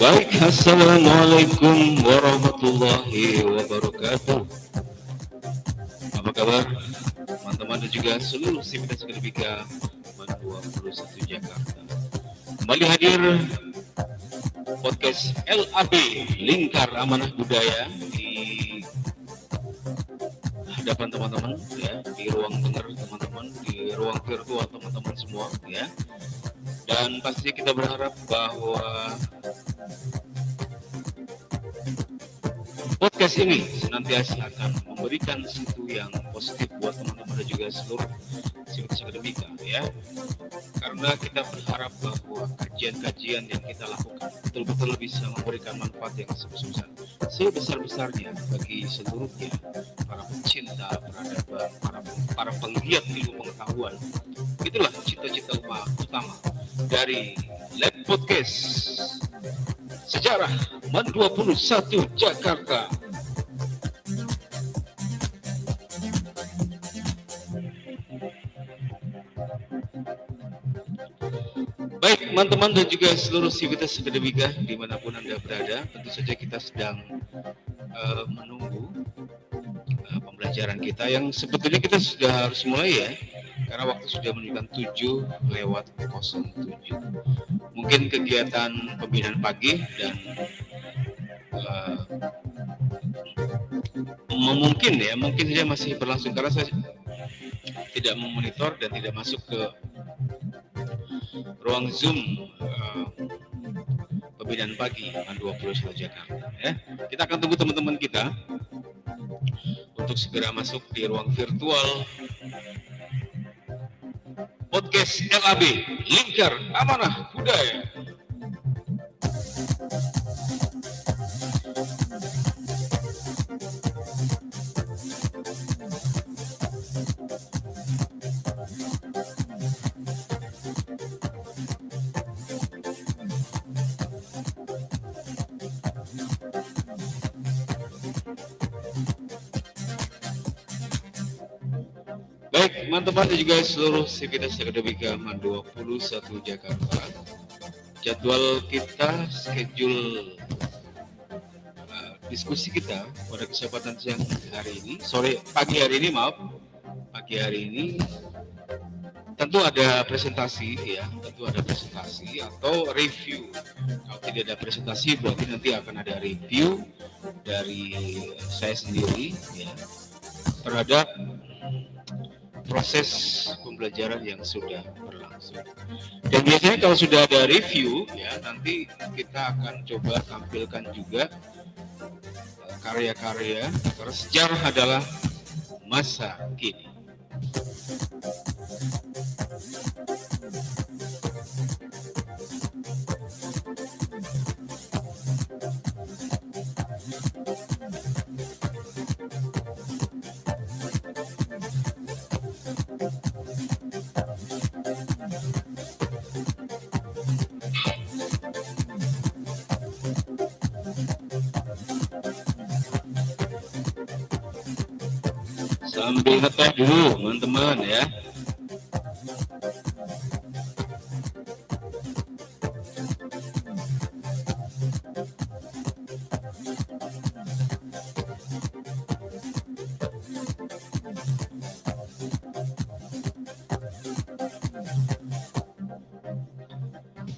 Baik, assalamualaikum warahmatullahi wabarakatuh. Apa kabar teman-teman dan juga seluruh sivitas akademika 21 Jakarta. Kembali hadir podcast LAB Lingkar Amanah Budaya di hadapan teman-teman ya, di ruang dengar teman-teman, di ruang virtual teman-teman semua ya. Dan pasti kita berharap bahwa podcast ini senantiasa akan memberikan sesuatu yang positif buat teman-teman dan juga seluruh sivitas akademika ya. Karena kita berharap bahwa kajian-kajian yang kita lakukan betul-betul bisa memberikan manfaat yang sebesar-besarnya bagi seluruhnya, para pencinta peradaban, para penggiat ilmu pengetahuan. Itulah cita-cita utama dari Lab Podcast Sejarah MAN 21 Jakarta. Baik teman-teman dan juga seluruh sivitas akademika dimanapun Anda berada, tentu saja kita sedang menunggu pembelajaran kita yang sebetulnya kita sudah harus mulai ya, karena waktu sudah menunjukkan 7:07. Mungkin kegiatan pembinaan pagi dan mungkin saja masih berlangsung karena saya tidak memonitor dan tidak masuk ke ruang Zoom pembinaan pagi MAN 21 Jakarta ya. Kita akan tunggu teman-teman kita untuk segera masuk di ruang virtual podcast LAB Lingkar Amanah Budaya. Baik, teman-teman dan juga seluruh sivitas akademika MAN 21 Jakarta. Jadwal kita, schedule diskusi kita pada kesempatan siang hari ini, pagi hari ini tentu ada presentasi ya, atau review. Kalau tidak ada presentasi berarti nanti akan ada review dari saya sendiri ya terhadap proses pembelajaran yang sudah berlangsung. Dan biasanya kalau sudah ada review ya, nanti kita akan coba tampilkan juga karya-karya, karena sejarah adalah masa kini. Sambil ngeteh dulu teman-teman ya.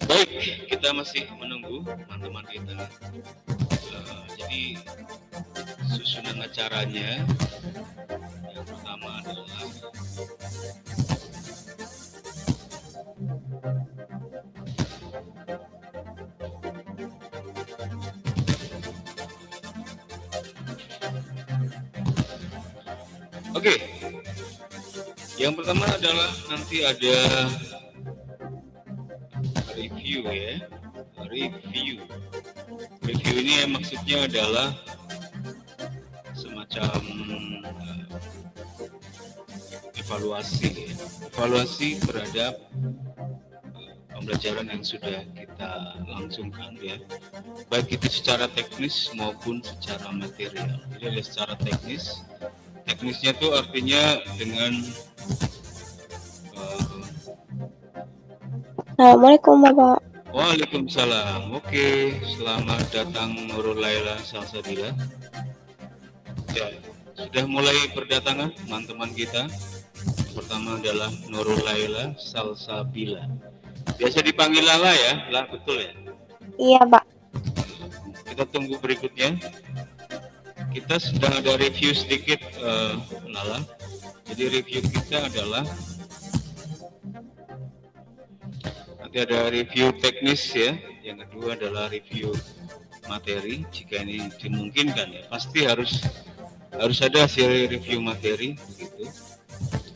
Baik, kita masih menunggu teman-teman kita. Jadi susunan acaranya yang pertama adalah Oke. Yang pertama adalah nanti ada review ya. Review ini maksudnya adalah semacam evaluasi terhadap pembelajaran yang sudah kita langsungkan ya, baik itu secara teknis maupun secara material. Jadi ada secara teknisnya itu artinya dengan Assalamualaikum Bapak. Waalaikumsalam. Oke, selamat datang Nurul Laila Salsabila. Ya, sudah mulai berdatangan teman-teman kita. Pertama adalah Nurul Laila Salsabila. Biasa dipanggil Lala ya, Lah betul ya? Iya Pak. Kita tunggu berikutnya. Kita sedang ada review sedikit, Lala. Jadi review kita adalah nanti ada review teknis ya. Yang kedua adalah review materi. Jika ini dimungkinkan ya, pasti harus ada hasil review materi begitu.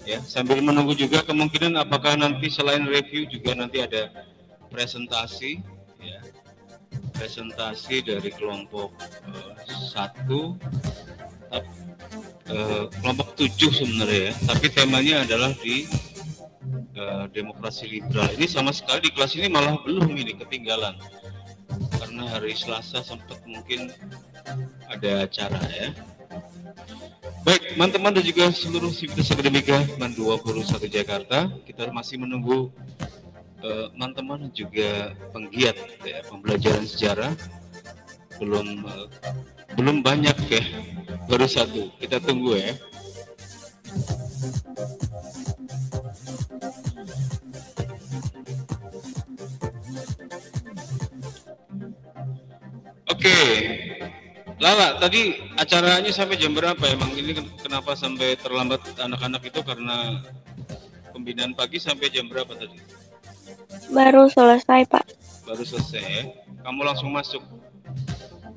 Ya, sambil menunggu juga kemungkinan apakah nanti selain review juga nanti ada presentasi ya. Presentasi dari kelompok 1 kelompok 7 sebenarnya ya, tapi temanya adalah di demokrasi liberal. Ini sama sekali di kelas ini malah belum ini ketinggalan karena hari Selasa sempat mungkin ada acara ya. Baik, teman-teman dan juga seluruh sivitas akademika MAN 21 Jakarta, kita masih menunggu teman-teman dan juga penggiat ya, pembelajaran sejarah. Belum banyak ya, baru satu. Kita tunggu ya. Oke, Lala, tadi acaranya sampai jam berapa? Emang ini kenapa sampai terlambat anak-anak itu karena pembinaan pagi sampai jam berapa tadi? Baru selesai Pak. Baru selesai ya? Kamu langsung masuk?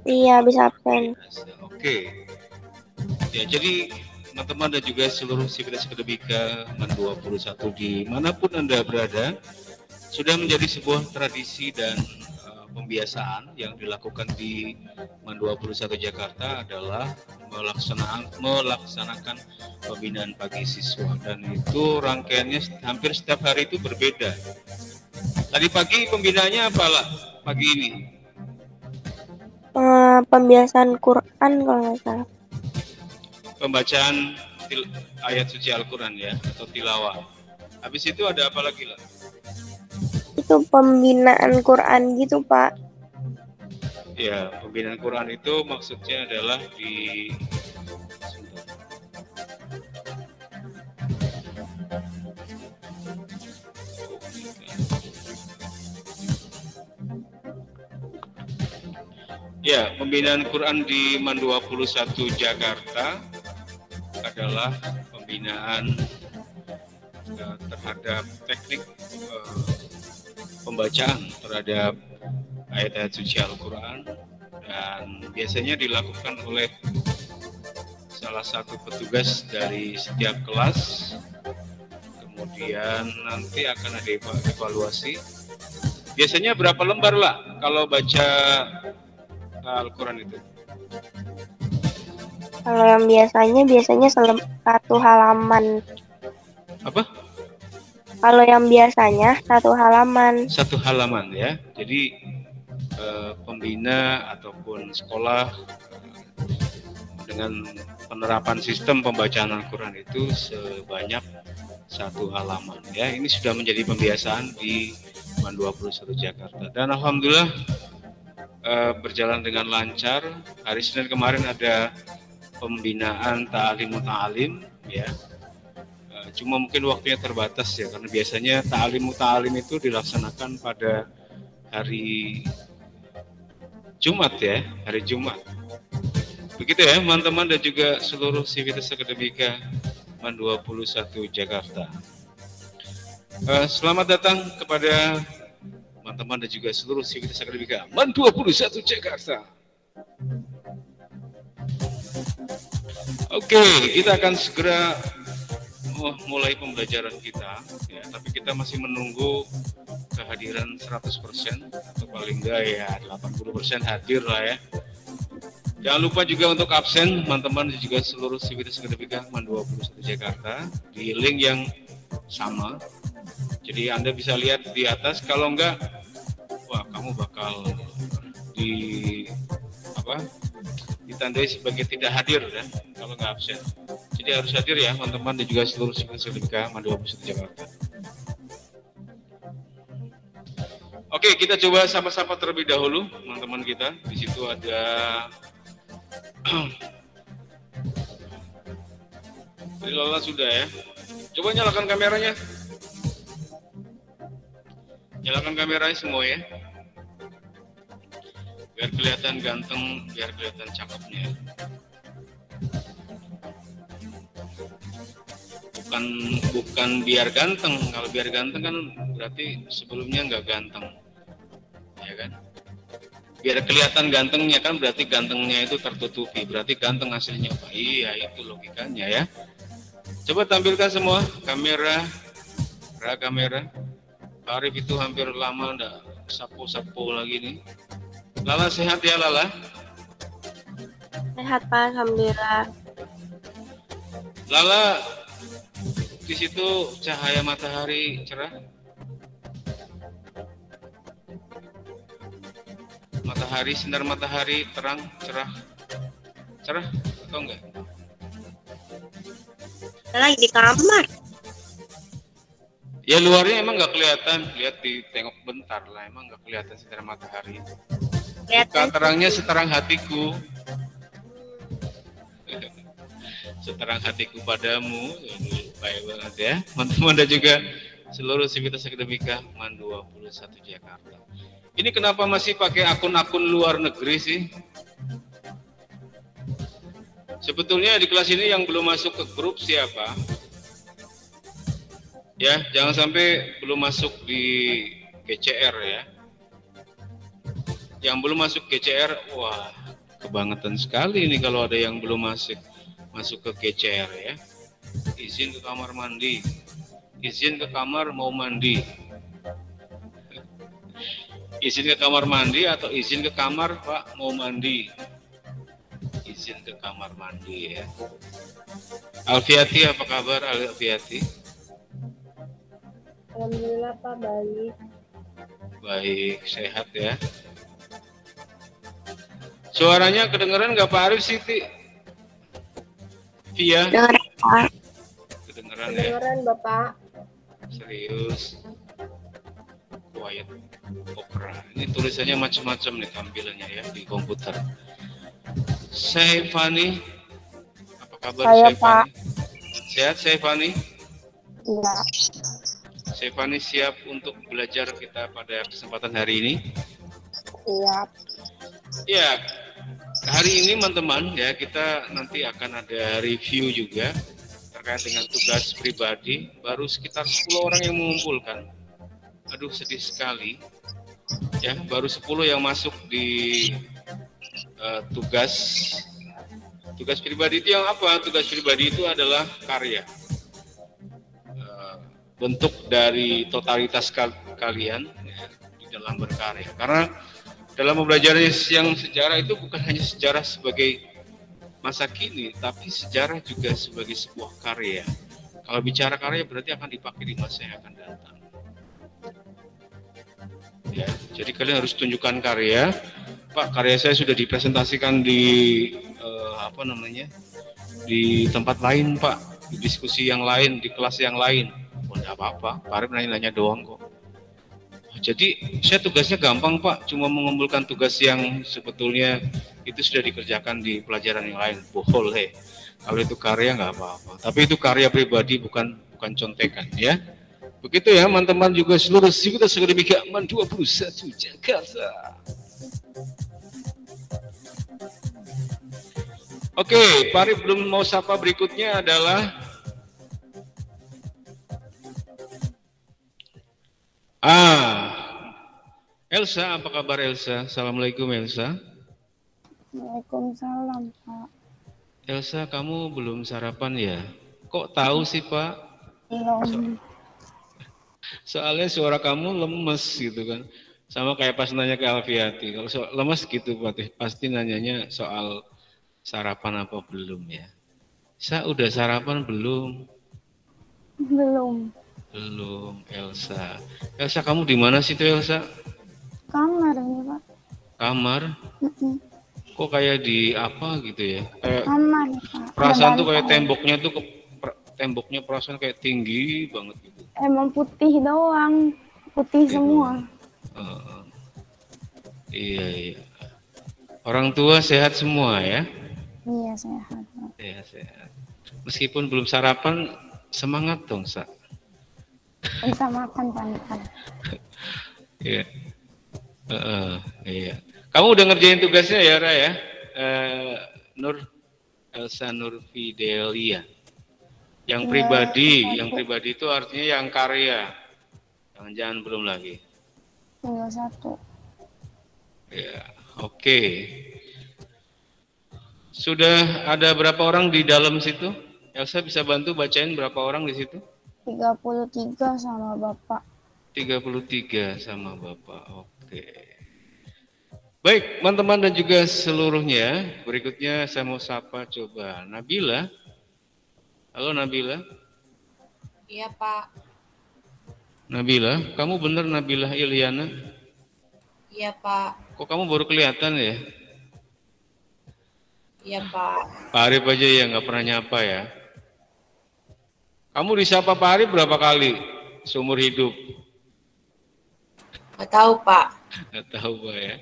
Iya, bisa absen. Oke. Ya, jadi teman-teman dan juga seluruh sivitas akademika MAN 21 dimanapun Anda berada, sudah menjadi sebuah tradisi dan pembiasaan yang dilakukan di MAN 21 Jakarta adalah melaksanakan pembinaan pagi siswa, dan itu rangkaiannya hampir setiap hari itu berbeda. Tadi pagi pembinaannya apalah pagi ini? Pembiasaan Quran kalau nggak salah. Pembacaan ayat suci Al-Quran ya, atau tilawah. Habis itu ada apa lagi lah? Itu pembinaan Quran gitu Pak. Ya, pembinaan Quran itu maksudnya adalah ya, pembinaan Quran di MAN 21 Jakarta adalah pembinaan terhadap teknik pembacaan terhadap ayat-ayat suci Al-Quran, dan biasanya dilakukan oleh salah satu petugas dari setiap kelas. Kemudian nanti akan ada evaluasi. Biasanya berapa lembar lah kalau baca Al-Quran itu? Kalau yang biasanya satu halaman. Apa? Kalau yang biasanya satu halaman. Satu halaman ya. Jadi pembina ataupun sekolah dengan penerapan sistem pembacaan Al-Quran itu sebanyak satu halaman ya. Ini sudah menjadi pembiasaan di MAN 21 Jakarta, dan alhamdulillah berjalan dengan lancar. Hari Senin kemarin ada pembinaan ta'lim ya. cuma mungkin waktunya terbatas ya, karena biasanya ta'lim muta'alim itu dilaksanakan pada hari Jumat ya, hari Jumat. Begitu ya teman-teman dan juga seluruh Sivitas Akademika MAN 21 Jakarta. Selamat datang kepada teman-teman dan juga seluruh Sivitas Akademika MAN 21 Jakarta. Oke, kita akan segera mulai pembelajaran kita ya, tapi kita masih menunggu kehadiran 100% atau paling enggak ya 80% hadir lah ya. Jangan lupa juga untuk absen teman-teman dan juga seluruh Sivitas Akademika MAN 21 Jakarta di link yang sama. Jadi Anda bisa lihat di atas, kalau enggak wah kamu bakal ditandai sebagai tidak hadir ya kalau nggak absen. Jadi harus hadir ya teman-teman dan juga seluruh Sivitas Akademika MAN 21 Jakarta. Oke, kita coba sapa-sapa terlebih dahulu teman-teman kita. Di situ ada Lala sudah ya. Coba nyalakan kameranya. Nyalakan kameranya semua ya. Biar kelihatan ganteng, biar kelihatan cakepnya. Bukan biar ganteng. Kalau biar ganteng kan berarti sebelumnya nggak ganteng, ya kan? Biar kelihatan gantengnya kan berarti gantengnya itu tertutupi. Berarti ganteng hasilnya apa? Iya, itu logikanya ya. Coba tampilkan semua kamera. Pak Arif itu hampir lama nggak sapu-sapu lagi nih. Lala sehat ya Lala? Sehat Pak, alhamdulillah. Lala, di situ cahaya matahari cerah? Matahari, sinar matahari terang, cerah atau enggak? Lagi di kamar. Ya luarnya emang nggak kelihatan, lihat ditengok bentar lah, emang nggak kelihatan sinar matahari. Bukan terangnya seterang hatiku. Seterang hatiku padamu. Baik banget ya teman-teman dan juga seluruh Sivitas Akademika MAN 21 Jakarta. Ini kenapa masih pakai akun-akun luar negeri sih? Sebetulnya di kelas ini yang belum masuk ke grup siapa? Ya, jangan sampai belum masuk di GCR ya. Yang belum masuk GCR, wah kebangetan sekali ini kalau ada yang belum masuk ke GCR ya. Izin ke kamar mandi, izin ke kamar mau mandi, izin ke kamar mandi atau izin ke kamar Pak mau mandi, izin ke kamar mandi ya. Alfiati, apa kabar Alfiati? Alhamdulillah Pak, baik. Baik, sehat ya. Suaranya kedengeran nggak Pak Arif Siti? Via? Dengar Pak. Kedengeran ya? Kedengeran Bapak. Serius. Quiet Opera. Ini tulisannya macam-macam nih tampilannya ya di komputer. Saifani, apa kabar Saya Saifani? Pak. Sehat Saifani? Iya. Saifani siap untuk belajar kita pada kesempatan hari ini? Siap. Ya, hari ini teman-teman ya kita nanti akan ada review juga terkait dengan tugas pribadi. Baru sekitar 10 orang yang mengumpulkan. Aduh sedih sekali. Ya, baru 10 yang masuk di tugas pribadi itu yang apa? Tugas pribadi itu adalah karya. Bentuk dari totalitas kalian ya, di dalam berkarya. Karena dalam pembelajaran yang sejarah itu bukan hanya sejarah sebagai masa kini, tapi sejarah juga sebagai sebuah karya. Kalau bicara karya berarti akan dipakai di masa yang akan datang. Ya, jadi kalian harus tunjukkan karya. Pak, karya saya sudah dipresentasikan di di tempat lain Pak, di diskusi yang lain, di kelas yang lain. Oh, enggak apa-apa, Pak Arif nanya-nanya doang kok. Jadi saya tugasnya gampang Pak, cuma mengumpulkan tugas yang sebetulnya itu sudah dikerjakan di pelajaran yang lain. Boleh, kalau itu karya nggak apa-apa. Tapi itu karya pribadi, bukan bukan contekan ya. Begitu ya teman-teman juga seluruh Civitas Akademika Man 21 Jakarta. Oke, Pak Arif belum mau sapa, berikutnya adalah Elsa. Apa kabar Elsa? Assalamualaikum Elsa. Waalaikumsalam, Pak. Elsa, kamu belum sarapan ya? Kok tahu sih Pak? Belum. Soalnya suara kamu lemes gitu kan. Sama kayak pas nanya ke Alfiati. Kalau lemes gitu pasti nanyanya soal sarapan apa belum ya. Sa udah sarapan belum? Belum. Belum, Elsa. Elsa, kamu di mana sih tuh Elsa? Kamar ini, Pak. Kamar? Kok kayak di apa gitu ya? Kayak Kamar, Pak. perasaan tuh kayak temboknya perasaan kayak tinggi banget gitu. Emang putih doang. Putih semua. Iya, iya. Orang tua sehat semua ya? Iya, sehat, Pak. Iya, sehat. Meskipun belum sarapan, semangat dong, Sa. Bisa makan, Pak. Iya. Iya. Kamu udah ngerjain tugasnya ya, Ra ya? Elsa Nur Fidelia. Yang pribadi itu artinya yang karya. Jangan belum lagi. Tinggal 1. Ya, oke. Sudah ada berapa orang di dalam situ? Elsa bisa bantu bacain berapa orang di situ? 33 sama Bapak. 33 sama Bapak. Oke. Baik, teman-teman dan juga seluruhnya. Berikutnya saya mau sapa coba Nabila. Halo Nabila. Iya Pak. Nabila, kamu bener Nabila Iliana? Iya Pak. Kok kamu baru kelihatan ya? Iya Pak. Pak Arif aja ya nggak pernah nyapa ya. Kamu disapa Pak Arif berapa kali seumur hidup? Nggak tahu Pak. Nggak tahu Pak ya.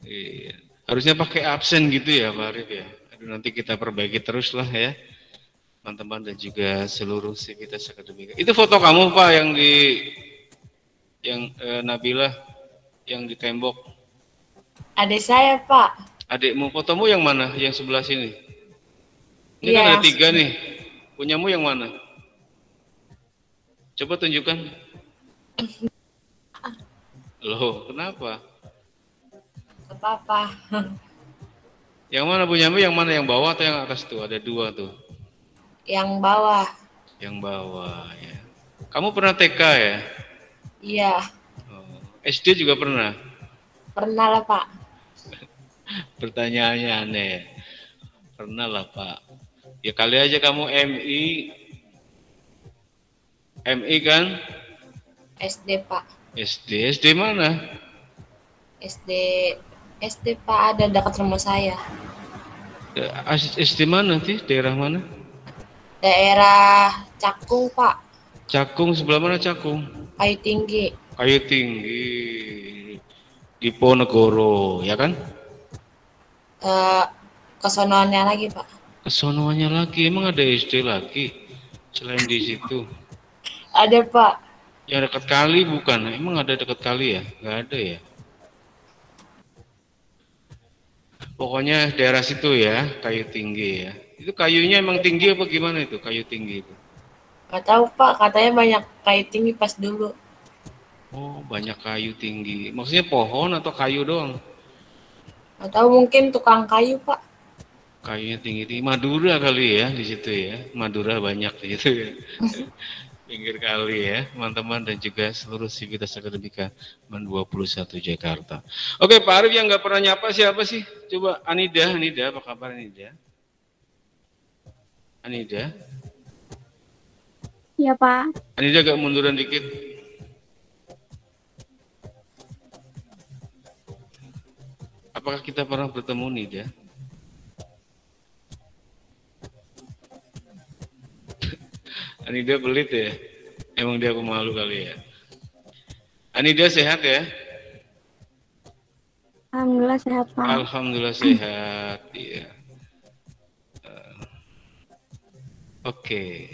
Iya. Harusnya pakai absen gitu ya Pak Arif ya. Aduh, nanti kita perbaiki terus lah ya. Teman-teman dan juga seluruh Civitas Akademika. Itu foto kamu Pak yang Nabila yang di tembok. Adik saya Pak. Adikmu, fotomu yang mana? Yang sebelah sini. Ini Iya. kan ada 3 nih. Punyamu yang mana? Coba tunjukkan. Loh, kenapa? Apa-apa. Yang mana punyamu? Yang mana? Yang bawah atau yang atas tuh? Ada 2 tuh. Yang bawah. Yang bawah ya. Kamu pernah TK ya? Iya. Oh, SD juga pernah? Pernah lah Pak. Pertanyaannya aneh ya. Pernah lah Pak. Ya kali aja kamu MI kan? SD Pak. SD mana? SD Pak, ada dekat rumah saya. SD mana sih? Daerah mana? Daerah Cakung Pak. Cakung, sebelah mana Cakung? Kayu Tinggi. Kayu Tinggi. Diponegoro, ya kan? Kesonoannya lagi Pak. Kesonoannya lagi, emang ada SD lagi selain di situ? Ada Pak. Yang dekat kali bukan? Emang ada dekat kali ya? Nggak ada ya? Pokoknya daerah situ ya, Kayu Tinggi ya. Itu kayunya emang tinggi apa gimana itu kayu tinggi itu? Nggak tahu Pak, katanya banyak kayu tinggi pas dulu. Oh, banyak kayu tinggi. Maksudnya pohon atau kayu doang? Nggak tahu, mungkin tukang kayu Pak. Kayunya tinggi-tinggi. Madura kali ya di situ ya. Madura banyak di situ ya. Pinggir kali ya, teman-teman dan juga seluruh Civitas Akademika Man 21 Jakarta. Oke, Pak Arif yang nggak pernah nyapa siapa sih? Coba Anida, apa kabar Anida? Anida? Iya, Pak. Anida agak munduran dikit. Apakah kita pernah bertemu Nida? Anida pelit ya? Emang dia pemalu kali ya? Anida sehat ya? Alhamdulillah sehat, Pak. Alhamdulillah sehat, iya. Oke.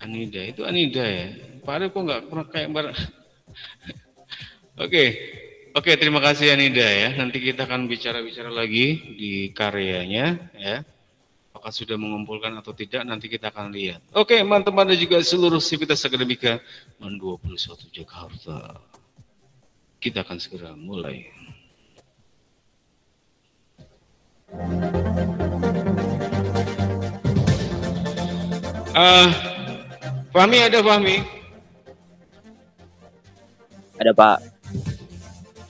Anida, itu Anida ya. Pak Arif kok nggak pernah kayak Oke, oke, terima kasih Anida ya. Nanti kita akan bicara-bicara lagi di karyanya ya. Apakah sudah mengumpulkan atau tidak, nanti kita akan lihat. Oke, teman-teman dan juga seluruh sivitas akademika MAN 21 Jakarta. Kita akan segera mulai. Fahmi ada Fahmi? Ada Pak.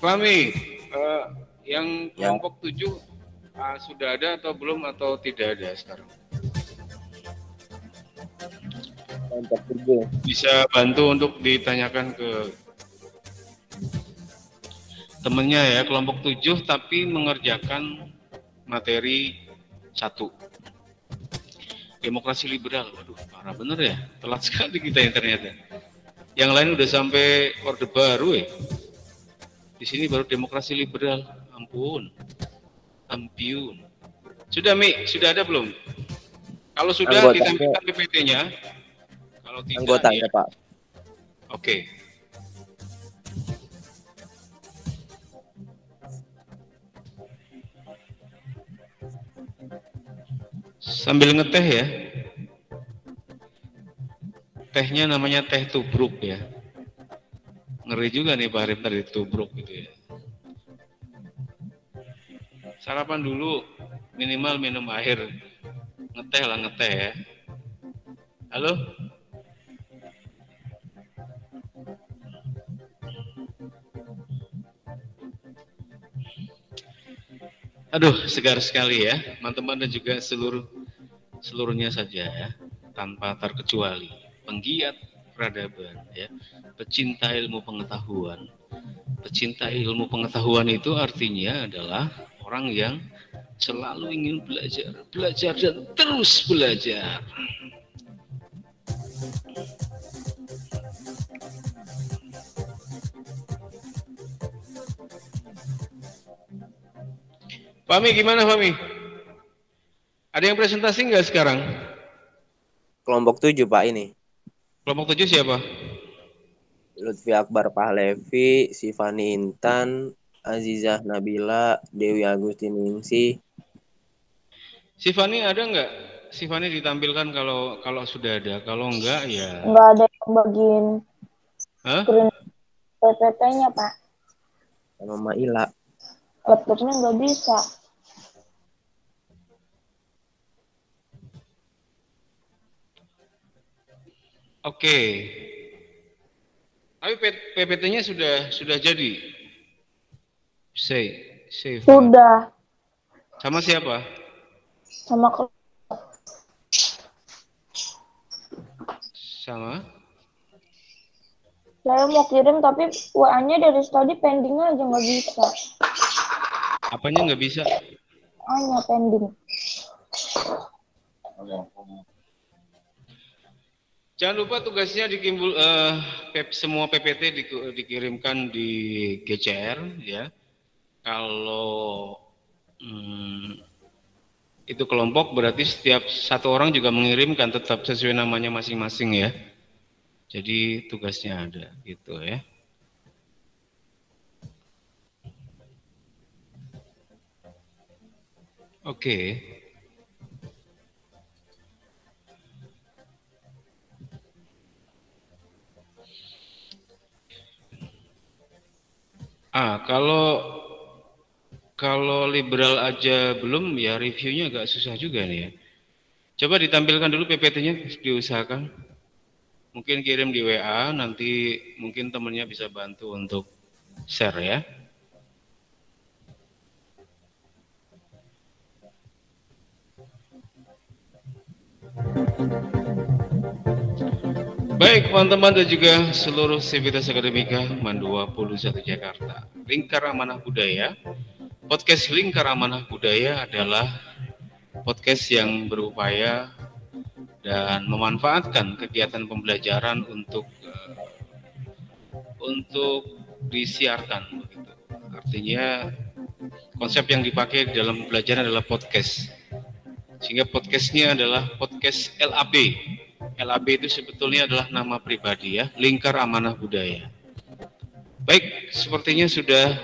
Fahmi, yang kelompok 7 sudah ada atau belum atau tidak ada sekarang? Kelompok 7. Bisa bantu untuk ditanyakan ke temennya ya, kelompok 7 tapi mengerjakan materi 1. Demokrasi liberal. Waduh, parah bener ya. Telat sekali kita ternyata. Yang lain udah sampai orde baru ya. Di sini baru demokrasi liberal. Ampun. Ampiun. Sudah Mi, sudah ada belum? Kalau sudah ditampilkan PPT-nya. Kalau tidak anggotanya, Pak. Oke. Sambil ngeteh ya. Tehnya namanya teh tubruk ya. Ngeri juga nih Pak Arif tadi tubruk gitu ya. Sarapan dulu, minimal minum air. Ngeteh lah ngeteh ya. Halo? Aduh, segar sekali ya, teman-teman dan juga seluruhnya saja ya, tanpa terkecuali. Penggiat peradaban ya, pecinta ilmu pengetahuan. Pecinta ilmu pengetahuan itu artinya adalah orang yang selalu ingin belajar dan terus belajar. Fahmi, gimana Fahmi? Ada yang presentasi nggak sekarang? Kelompok 7 Pak ini. Kelompok 7 siapa? Lutfi Akbar Pahlevi, Sifani Intan, Azizah Nabila, Dewi Agustiningsih. Sifani ada nggak? Sifani ditampilkan kalau sudah ada. Kalau enggak ya. Nggak ada yang bagiin screen PPT-nya Pak. Sama Maila. Laptopnya nggak bisa. Oke. Tapi PPT-nya sudah jadi. Save. Sudah. Sama siapa? Sama saya mau kirim tapi WA-nya dari tadi pending aja nggak bisa. Apanya nggak bisa? Hanya pending. Jangan lupa tugasnya semua PPT dikirimkan di GCR ya. Kalau itu kelompok berarti setiap satu orang juga mengirimkan tetap sesuai namanya masing-masing ya. Jadi tugasnya ada gitu ya. Oke. Kalau liberal aja belum ya reviewnya agak susah juga nih ya. Coba ditampilkan dulu PPT-nya, diusahakan. Mungkin kirim di WA, nanti mungkin temennya bisa bantu untuk share ya. Baik teman-teman dan juga seluruh sivitas akademika MAN 21 Jakarta. Lingkar Amanah Budaya. Podcast Lingkar Amanah Budaya adalah podcast yang berupaya dan memanfaatkan kegiatan pembelajaran untuk disiarkan begitu. Artinya konsep yang dipakai dalam pembelajaran adalah podcast. Sehingga podcastnya adalah podcast LAB. LAB itu sebetulnya adalah nama pribadi ya, Lingkar Amanah Budaya. Baik, sepertinya sudah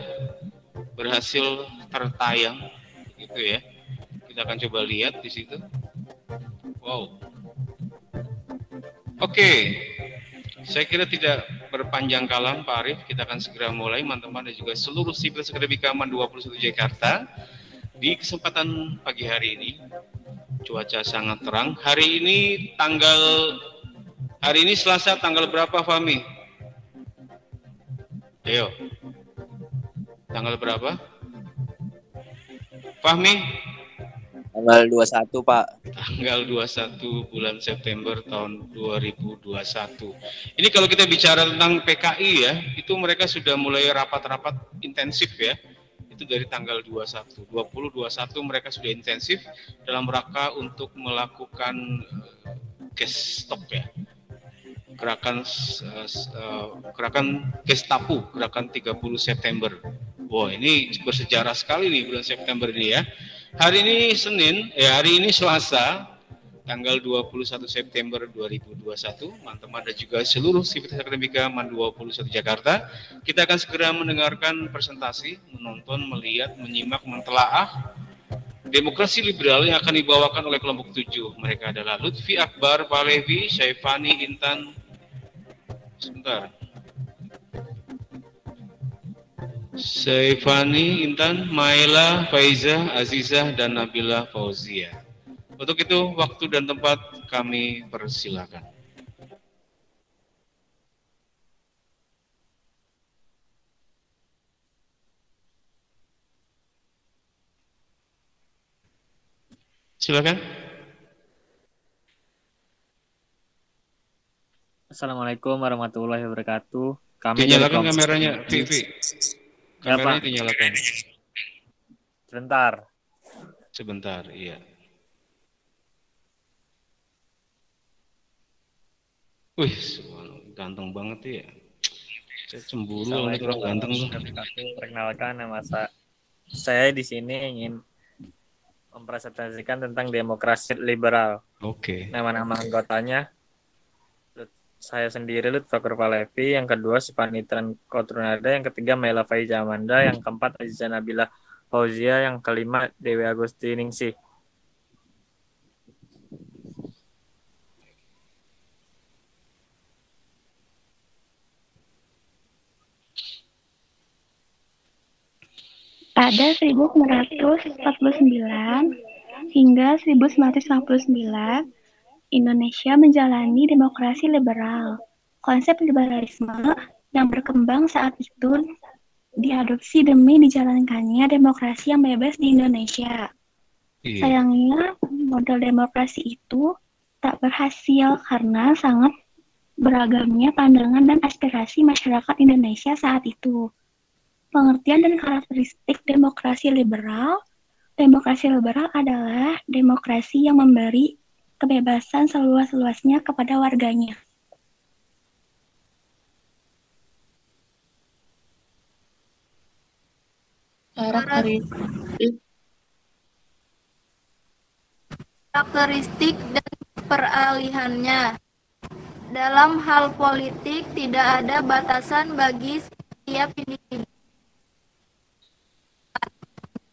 berhasil tertayang gitu ya. Kita akan coba lihat di situ. Wow. Oke. Saya kira tidak berpanjang kalam Pak Arief, kita akan segera mulai teman-teman dan juga seluruh sipil Akademika Man 21 Jakarta. Di kesempatan pagi hari ini cuaca sangat terang. Hari ini Selasa tanggal berapa Fahmi? Ayo. Tanggal berapa? Fahmi? Tanggal 21, Pak. Tanggal 21 bulan September tahun 2021. Ini kalau kita bicara tentang PKI ya, itu mereka sudah mulai rapat-rapat intensif ya. Itu dari tanggal 21, 20-21 mereka sudah intensif dalam rangka untuk melakukan Gestop ya. Gerakan Gestapo, gerakan 30 September. Wah, ini bersejarah sekali nih bulan September ini ya. Hari ini Selasa, tanggal 21 September 2021, teman-teman dan juga seluruh Sivitas Akademika Man 21 Jakarta, kita akan segera mendengarkan presentasi, menonton, melihat, menyimak, mentelaah demokrasi liberal yang akan dibawakan oleh kelompok 7. Mereka adalah Lutfi Akbar Pahlevi, Syaifani Intan, Syaifani Intan, Maila, Faiza, Azizah, dan Nabila Fauzia. Untuk itu, waktu dan tempat kami persilakan. Silakan. Assalamualaikum warahmatullahi wabarakatuh. Kami dinyalakan kameranya, Vivi. Kameranya ya, dinyalakan. Sebentar, iya. Wih, ganteng banget ya. Saya cemburu oleh orang ganteng tuh. Perkenalkan, nama saya di sini ingin mempresentasikan tentang demokrasi liberal. Oke. Nama-nama anggotanya, saya sendiri Lutfi Akbar Pahlevi, yang kedua Sifani Kotrunada, yang ketiga Maila Faiza Amanda, yang keempat Azizah Nabila Fauzia, yang kelima Dewi Agustiningsih. Pada 1949 hingga 1959, Indonesia menjalani demokrasi liberal. Konsep liberalisme yang berkembang saat itu diadopsi demi dijalankannya demokrasi yang bebas di Indonesia. Sayangnya, model demokrasi itu tak berhasil karena sangat beragamnya pandangan dan aspirasi masyarakat Indonesia saat itu. Pengertian dan karakteristik demokrasi liberal adalah demokrasi yang memberi kebebasan seluas-luasnya kepada warganya. Karakteristik dan peralihannya. Dalam hal politik tidak ada batasan bagi setiap individu.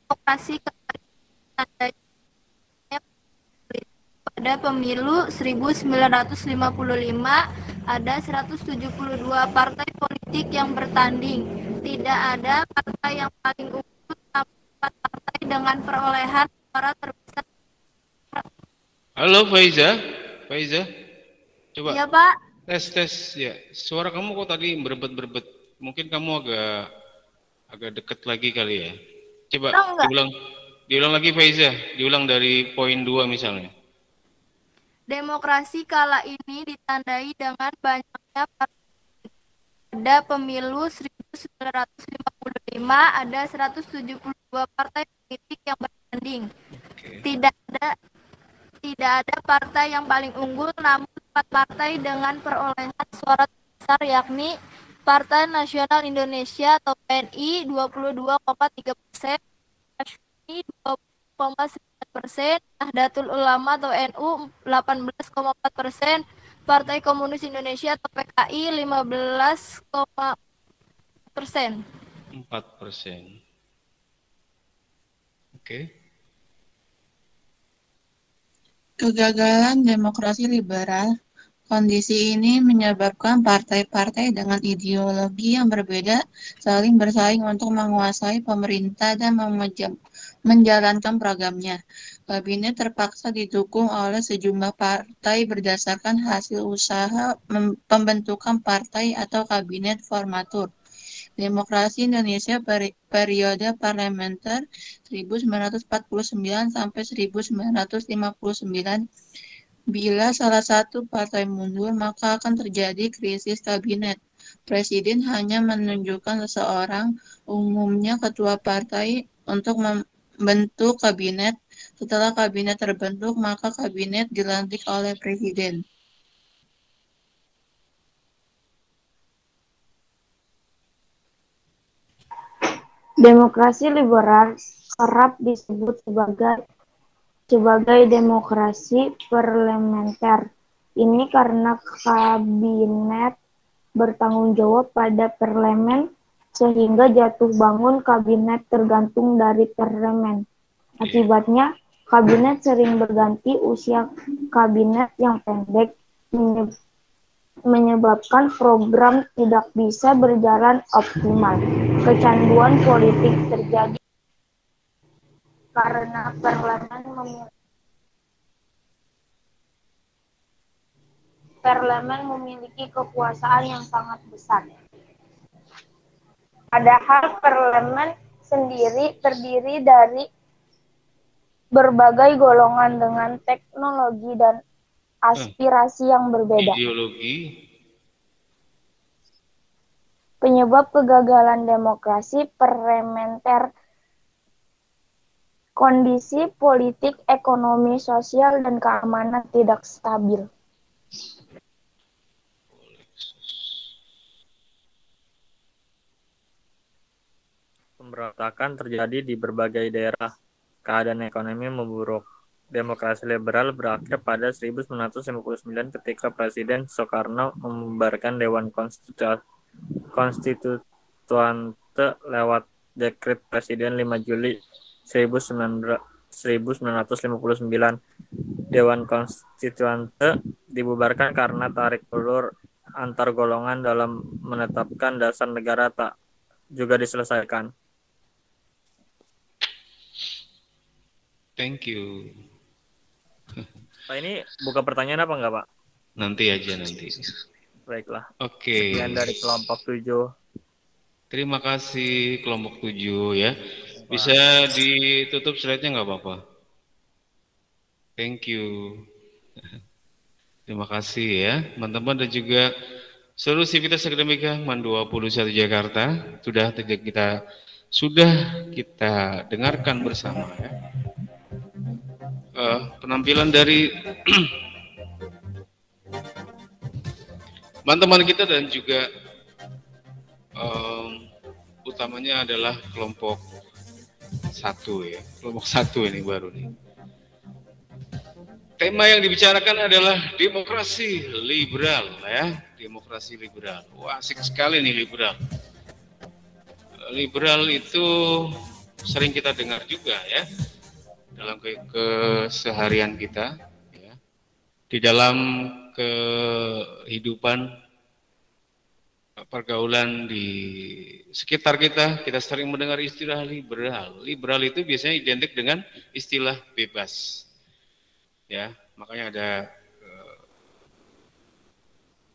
Demokrasi pada pemilu 1955 ada 172 partai politik yang bertanding. Tidak ada partai yang paling unggul, namun 4 partai dengan perolehan suara terbesar. Halo Faiza. Coba. Iya, Pak. Tes ya. Suara kamu kok tadi berebet. Mungkin kamu agak dekat lagi kali ya. Coba diulang lagi Faiza. Diulang dari poin 2 misalnya. Demokrasi kala ini ditandai dengan banyaknya partai. Pada pemilu 1955 ada 172 partai politik yang bertanding. Tidak ada partai yang paling unggul, namun 4 partai dengan perolehan suara terbesar, yakni Partai Nasional Indonesia atau PNI 22,3%, Masyumi 20,9%, Nahdlatul Ulama atau NU 18,4%, Partai Komunis Indonesia atau PKI 15,4%. 4%. Oke. Kegagalan demokrasi liberal. Kondisi ini menyebabkan partai-partai dengan ideologi yang berbeda saling bersaing untuk menguasai pemerintah dan menjalankan programnya. Kabinet terpaksa didukung oleh sejumlah partai berdasarkan hasil usaha pembentukan partai atau kabinet formatur. Demokrasi Indonesia periode parlementer 1949 sampai 1959. Bila salah satu partai mundur, maka akan terjadi krisis kabinet. Presiden hanya menunjukkan seseorang, umumnya ketua partai, untuk membentuk kabinet. Setelah kabinet terbentuk, maka kabinet dilantik oleh presiden. Demokrasi liberal kerap disebut sebagai demokrasi parlementer. Ini karena kabinet bertanggung jawab pada parlemen, sehingga jatuh bangun kabinet tergantung dari parlemen. Akibatnya, kabinet sering berganti, usia kabinet yang pendek menyebabkan program tidak bisa berjalan optimal. Kecanduan politik terjadi karena parlemen memiliki kekuasaan yang sangat besar. Padahal parlemen sendiri terdiri dari berbagai golongan dengan teknologi dan aspirasi yang berbeda. Ideologi. Penyebab kegagalan demokrasi parlementer: kondisi politik, ekonomi, sosial, dan keamanan tidak stabil. Pemberontakan terjadi di berbagai daerah. Keadaan ekonomi memburuk. Demokrasi liberal berakhir pada 1959 ketika Presiden Soekarno membubarkan Dewan Konstituante lewat dekret Presiden 5 Juli 1959. Dewan Konstituante dibubarkan karena tarik ulur antar golongan dalam menetapkan dasar negara tak juga diselesaikan. Thank you. Pak, ini buka pertanyaan apa enggak, Pak? Nanti aja nanti. Baiklah. Oke. Sekian dari kelompok 7. Terima kasih kelompok 7 ya. Bisa ditutup slide-nya nggak apa-apa? Thank you. Terima kasih ya teman-teman dan juga seluruh sivitas akademika MAN 21 Jakarta sudah kita dengarkan bersama ya. Penampilan dari teman-teman kita dan juga utamanya adalah kelompok 1 ya, kelompok 1 ini baru nih. Tema yang dibicarakan adalah demokrasi liberal ya, demokrasi liberal. Wah, asik sekali nih liberal. Liberal itu sering kita dengar juga ya dalam keseharian kita ya. Di dalam kehidupan pergaulan di sekitar kita sering mendengar istilah liberal. Liberal itu biasanya identik dengan istilah bebas. Ya, makanya ada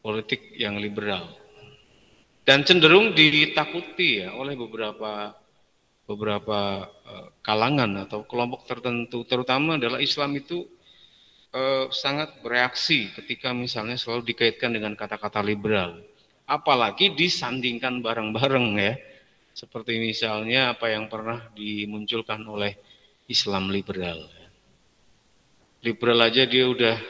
politik yang liberal. Dan cenderung ditakuti ya oleh beberapa kalangan atau kelompok tertentu, terutama adalah Islam itu sangat bereaksi ketika misalnya selalu dikaitkan dengan kata-kata liberal. Apalagi disandingkan bareng-bareng ya, seperti misalnya apa yang pernah dimunculkan oleh Islam liberal. Liberal aja dia udah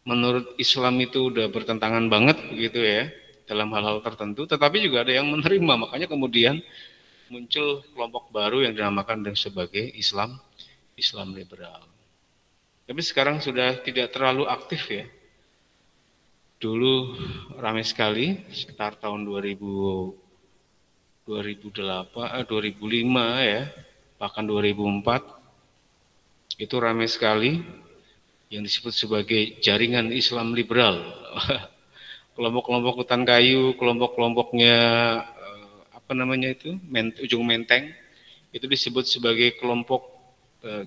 menurut Islam itu udah bertentangan banget begitu ya dalam hal-hal tertentu, tetapi juga ada yang menerima, makanya kemudian muncul kelompok baru yang dinamakan sebagai Islam liberal. Tapi sekarang sudah tidak terlalu aktif ya. Dulu ramai sekali sekitar tahun 2005 ya, bahkan 2004 itu ramai sekali yang disebut sebagai jaringan Islam liberal. Kelompok-kelompok hutan kayu, kelompok-kelompoknya ujung menteng itu disebut sebagai kelompok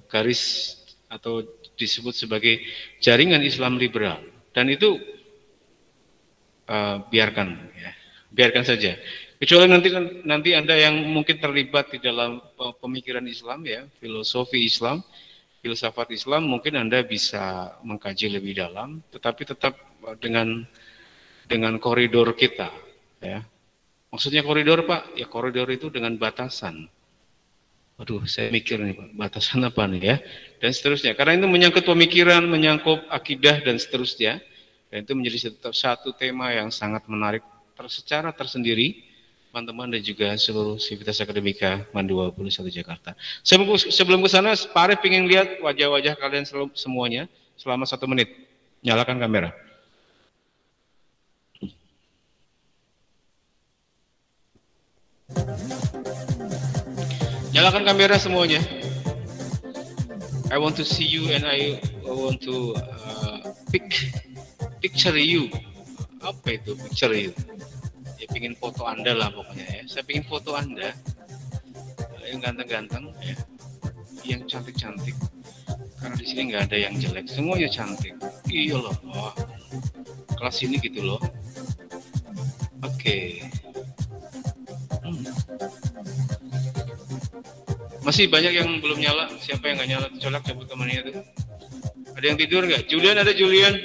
garis atau disebut sebagai jaringan Islam liberal, dan itu biarkan saja. Kecuali nanti Anda yang mungkin terlibat di dalam pemikiran Islam ya, filosofi Islam, filsafat Islam, mungkin Anda bisa mengkaji lebih dalam, tetapi tetap dengan koridor kita ya. Maksudnya koridor Pak, ya koridor itu dengan batasan. Aduh, saya mikir nih Pak, batasan apa nih ya, dan seterusnya. Karena itu menyangkut pemikiran, menyangkut akidah dan seterusnya. Dan itu menjadi satu tema yang sangat menarik secara tersendiri, teman-teman dan juga seluruh sivitas akademika MAN 21 Jakarta. Sebelum ke sana, Pak Arif ingin lihat wajah-wajah kalian semuanya selama 1 menit. Nyalakan kamera. Nyalakan kamera semuanya. I want to see you and I want to picture you. Apa itu picture you? Ya pengen foto Anda lah pokoknya ya. Saya pengen foto Anda yang ganteng-ganteng ya, yang cantik-cantik. Karena di sini nggak ada yang jelek, semuanya cantik. Iya loh, kelas ini gitu loh. Oke. Masih banyak yang belum nyala. Siapa yang nggak nyala? Colak cabut temannya itu. Ada yang tidur nggak? Julian, ada Julian?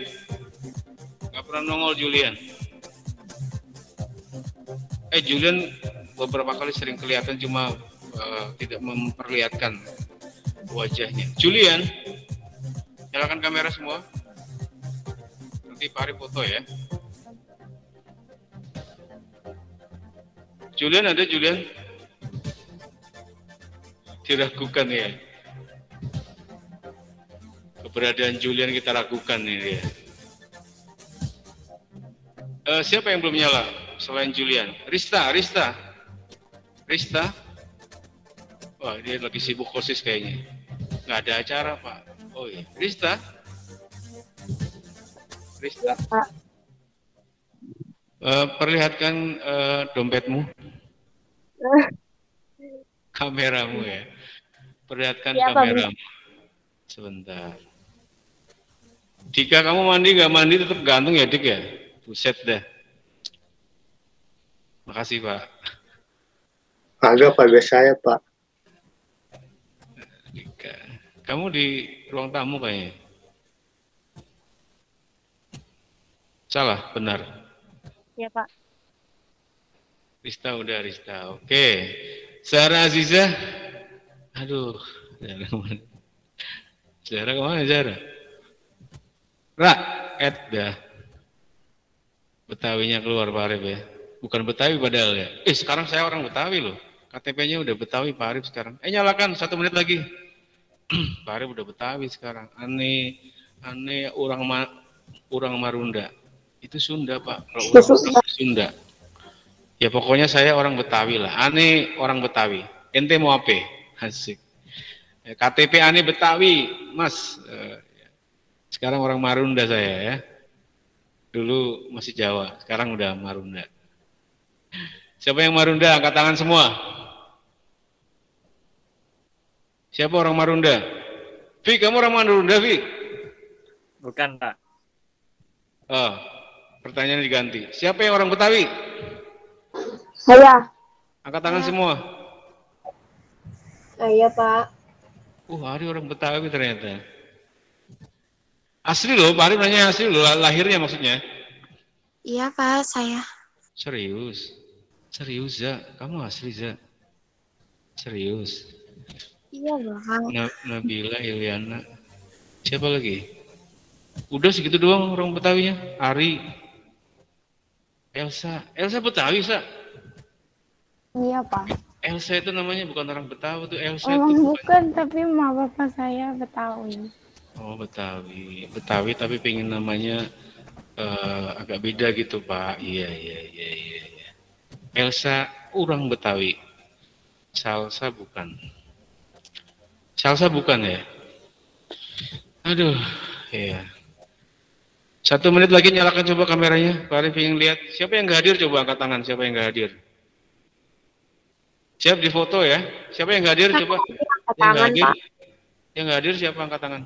Nggak pernah nongol Julian. Julian beberapa kali sering kelihatan, cuma tidak memperlihatkan wajahnya. Julian, nyalakan kamera semua. Nanti Pak Arif foto ya. Julian, ada Julian? Diragukan ya. Keberadaan Julian kita ragukan ini ya. Siapa yang belum nyala selain Julian? Rista. Wah, dia lagi sibuk kosis kayaknya. Nggak ada acara Pak. Oh iya, Rista. Perlihatkan dompetmu. Kameramu ya. Perlihatkan kameramu. Sebentar. Dika, kamu mandi nggak mandi tetap gantung ya Dik ya? Buset dah. Makasih Pak. Agak pada saya Pak. Dika. Kamu di ruang tamu kayaknya. Salah, benar. Ya Pak. Rista udah, Rista. Oke. Sarah Aziza. Aduh. Zara kemana Zara? Dah. Betawinya keluar Pak Arif ya. Bukan Betawi padahal ya. Sekarang saya orang Betawi loh. KTP-nya udah Betawi Pak Arif sekarang. Nyalakan 1 menit lagi. Pak Arif udah Betawi sekarang. Aneh orang Marunda. Itu Sunda Pak. Kalau orang Sunda. Ya pokoknya saya orang Betawi lah. Aneh orang Betawi. Ente mau apa? Asik. KTP aneh Betawi, Mas. Sekarang orang Marunda saya ya. Dulu masih Jawa, sekarang udah Marunda. Siapa yang Marunda? Angkat tangan semua. Siapa orang Marunda? Vi, kamu orang Marunda, Vi? Bukan, Pak. Pertanyaan diganti. Siapa yang orang Betawi? Saya. Angkat tangan semua. Saya Pak. Hari orang Betawi ternyata. Asli loh, Pak Arif nanya asli loh, lahirnya maksudnya. Iya Pak, saya. Serius, Za, kamu asli Za. Serius. Iya Bang. Nabila, Ilyana. Siapa lagi? Udah segitu doang orang Betawinya. Ari. Elsa Betawi, Sa? Iya Pak. Elsa itu namanya bukan orang Betawi tuh, Elsa Emang itu bukan, tapi mama bapak saya Betawi. Oh Betawi tapi pengen namanya agak beda gitu Pak. Iya. Elsa orang Betawi. Salsa bukan. Salsa bukan ya? Aduh, iya. 1 menit lagi nyalakan coba kameranya. Pak Arif ingin lihat. Siapa yang nggak hadir coba angkat tangan. Siapa yang nggak hadir? Siap di foto ya. Siapa yang nggak hadir coba? Yang nggak hadir. Yang nggak hadir siapa angkat tangan?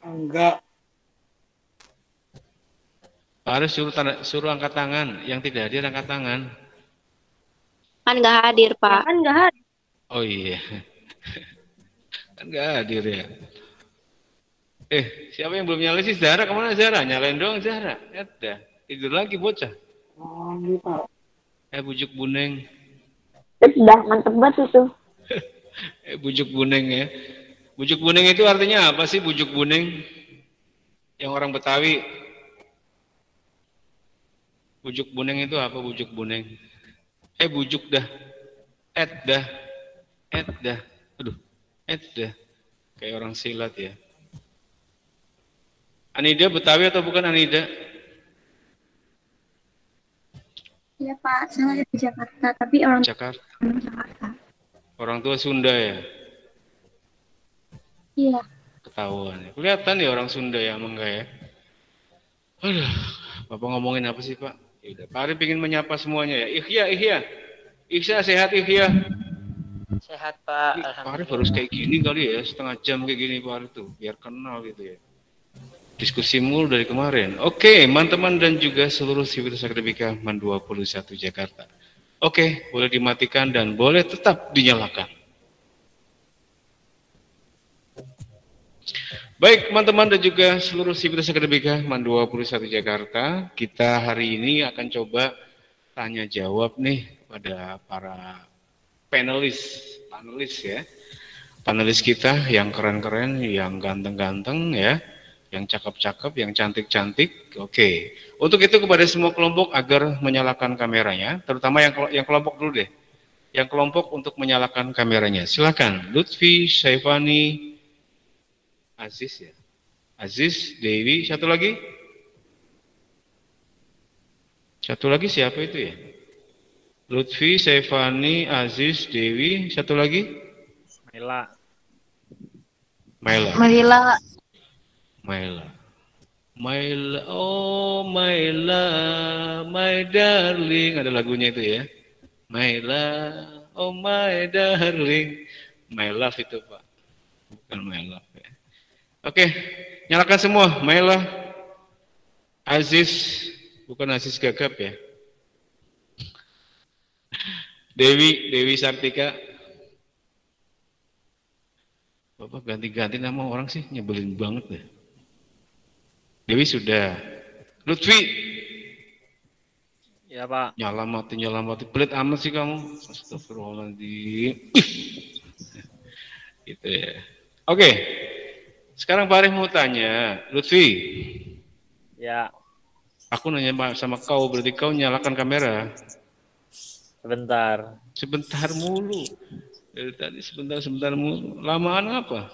Enggak. Pak Arif suruh angkat tangan. Yang tidak hadir angkat tangan. Kan nggak hadir, Pak. Kan nggak hadir. Oh iya. Kan nggak hadir ya. Siapa yang belum nyalain sih? Zahra kemana Zahra? Nyalain doang Zahra. Ada. Tidur lagi bocah. Oh, gitu, Pak. Bujuk buneng. Udah mantep banget itu. Bujuk buneng ya. Bujuk buneng itu artinya apa sih bujuk buneng? Yang orang Betawi. Bujuk buneng itu apa bujuk buneng? Bujuk dah. Dah. Aduh. Dah. Kayak orang silat ya. Anida Betawi atau bukan Anida? Iya Pak, saya lahir di Jakarta, tapi orang Jakarta. Jakarta. Orang tua Sunda ya? Iya. Ketahuan ya. Kelihatan ya orang Sunda ya, enggak ya? Aduh, Bapak ngomongin apa sih Pak? Yaudah, Pak Arif ingin menyapa semuanya ya. Ihya. Ihsa sehat Ihya. Sehat Pak. Pak Arif harus kayak gini kali ya, setengah jam kayak gini Pak Arif tuh, biar kenal gitu ya. Diskusi mulu dari kemarin. Oke, teman-teman dan juga seluruh Sivitas Akademika MAN 21 Jakarta. Oke, boleh dimatikan dan boleh tetap dinyalakan. Baik, teman-teman dan juga seluruh Sivitas Akademika MAN 21 Jakarta, kita hari ini akan coba tanya jawab nih pada para panelis ya. Panelis kita yang keren-keren, yang ganteng-ganteng ya. Yang cakep-cakep, yang cantik-cantik. Oke. Untuk itu kepada semua kelompok agar menyalakan kameranya, terutama yang kelompok dulu deh. Yang kelompok untuk menyalakan kameranya. Silakan. Lutfi, Syaifani, Aziz ya. Aziz, Dewi, satu lagi? Satu lagi siapa itu ya? Lutfi, Syaifani, Aziz, Dewi, satu lagi? Maila. Oh Maila, my darling, ada lagunya itu ya. Maila, oh my darling, my love itu Pak, bukan my love ya. Oke, nyalakan semua, Maila, Aziz, bukan Aziz Gagap ya. Dewi Sartika. Bapak ganti-ganti nama orang sih, nyebelin banget deh. Dewi sudah. Lutfi. Ya Pak. Nyala mati. Pelit amat sih kamu. Astagfirullahaladzim. Gitu ya. Oke. Sekarang Pak Arif mau tanya. Lutfi. Ya. Aku nanya sama kau, berarti kau nyalakan kamera. Sebentar mulu. Dari tadi sebentar mulu. Lamaan apa?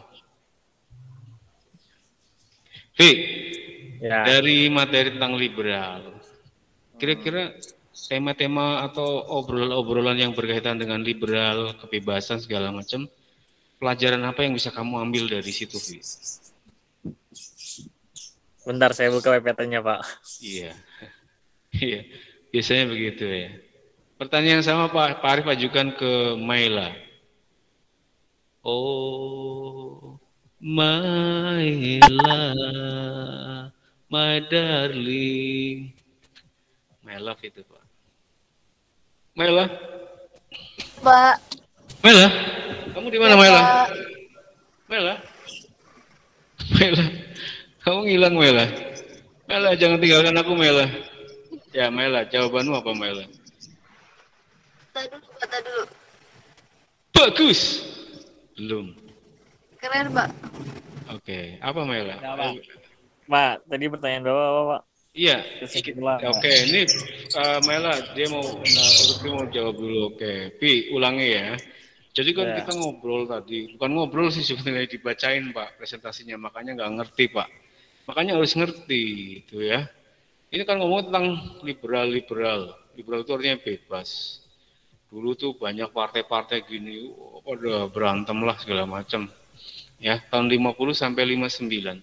Ya. Dari materi tentang liberal, kira-kira tema-tema atau obrolan-obrolan yang berkaitan dengan liberal, kebebasan segala macam, pelajaran apa yang bisa kamu ambil dari situ, Vi? Bentar saya buka PPT-nya Pak. Iya, biasanya begitu ya. Pertanyaan yang sama Pak Arif ajukan ke Maila. Oh, Maila, my darling, my love itu Pak. Maila. Pak. Maila, kamu di mana Maila? Pak. Maila, kamu ngilang Maila. Maila, jangan tinggalkan aku Maila. Ya Maila, jawabanmu apa Maila? Kata dulu. Bagus. Belum. Keren Pak. Oke, apa Maila? Ya, Pak, tadi pertanyaan Bapak, Pak. Iya. Oke, ini Maila dia mau jawab dulu. Oke, Pi, ulangi ya. Jadi kan kita ngobrol tadi, bukan ngobrol sih sebenarnya dibacain Pak presentasinya, makanya nggak ngerti Pak. Makanya harus ngerti itu ya. Ini kan ngomong tentang liberal. Liberal itu artinya bebas. Dulu tuh banyak partai-partai gini, udah berantem lah segala macam. Ya, tahun 50 sampai 59.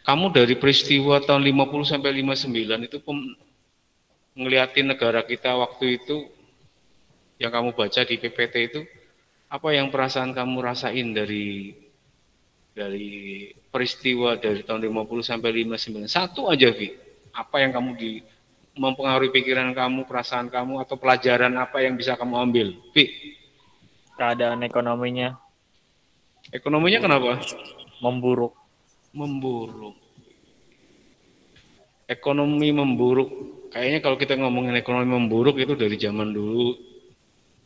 Kamu dari peristiwa tahun 50 sampai 59 itu ngeliatin negara kita waktu itu yang kamu baca di PPT itu, apa yang perasaan kamu rasain dari peristiwa dari tahun 50 sampai 59? Satu aja, Vi. Apa yang kamu mempengaruhi pikiran kamu, perasaan kamu, atau pelajaran apa yang bisa kamu ambil? Vi. Keadaan ekonominya. Ekonominya kenapa? Memburuk. Ekonomi memburuk. Kayaknya kalau kita ngomongin ekonomi memburuk itu dari zaman dulu,